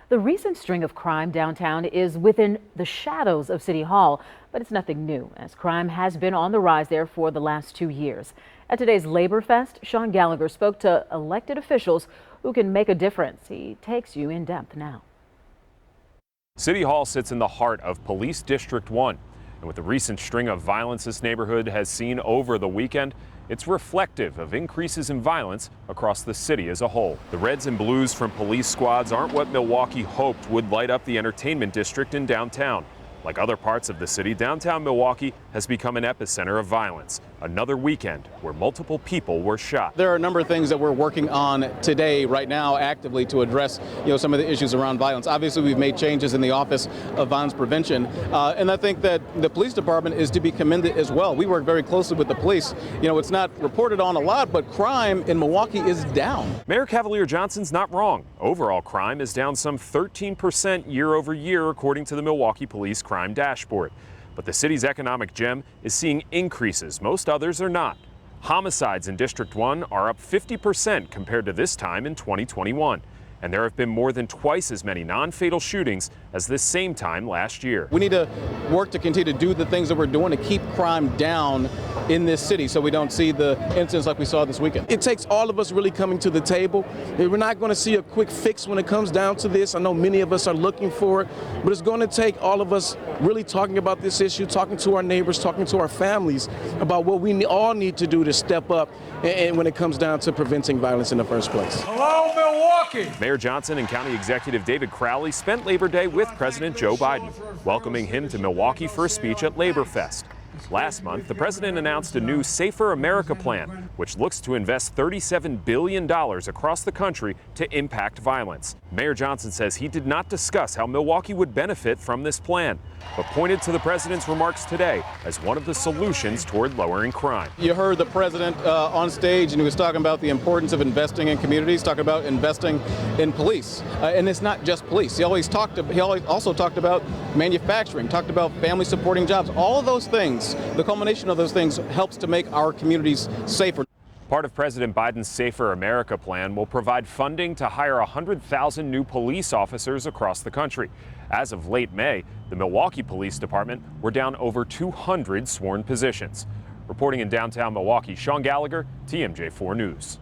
The recent string of crime downtown is within the shadows of City Hall, but it's nothing new as crime has been on the rise there for the last 2 years. At today's Labor Fest, Sean Gallagher spoke to elected officials who can make a difference. He takes you in depth now. City Hall sits in the heart of Police District 1. And with the recent string of violence this neighborhood has seen over the weekend, it's reflective of increases in violence across the city as a whole. The reds and blues from police squads aren't what Milwaukee hoped would light up the entertainment district in downtown. Like other parts of the city, downtown Milwaukee has become an epicenter of violence. Another weekend where multiple people were shot. There are a number of things that we're working on today, right now, actively to address, some of the issues around violence. Obviously, we've made changes in the Office of Violence Prevention, and I think that the police department is to be commended as well. We work very closely with the police. It's not reported on a lot, but crime in Milwaukee is down. Mayor Cavalier Johnson's not wrong. Overall crime is down some 13% year over year, according to the Milwaukee Police Crime Dashboard. But the city's economic gem is seeing increases most others are not. Homicides in District 1 are up 50% compared to this time in 2021. And there have been more than twice as many non-fatal shootings as this same time last year. We need to work to continue to do the things that we're doing to keep crime down in this city so we don't see the incidents like we saw this weekend. It takes all of us really coming to the table. We're not going to see a quick fix when it comes down to this. I know many of us are looking for it, but it's going to take all of us really talking about this issue, talking to our neighbors, talking to our families about what we all need to do to step up and when it comes down to preventing violence in the first place. Hello, Milwaukee! Mayor Johnson and County Executive David Crowley spent Labor Day with President Joe Biden, welcoming him to Milwaukee for a speech at Labor Fest. Last month, the president announced a new Safer America plan, which looks to invest $37 billion across the country to impact violence. Mayor Johnson says he did not discuss how Milwaukee would benefit from this plan, but pointed to the president's remarks today as one of the solutions toward lowering crime. You heard the president on stage, and he was talking about the importance of investing in communities, talking about investing in police. And it's not just police. He always also talked about manufacturing, talked about family supporting jobs. All of those things, the culmination of those things helps to make our communities safer. Part of President Biden's Safer America plan will provide funding to hire 100,000 new police officers across the country. As of late May, the Milwaukee Police Department were down over 200 sworn positions. Reporting in downtown Milwaukee, Sean Gallagher, TMJ4 News.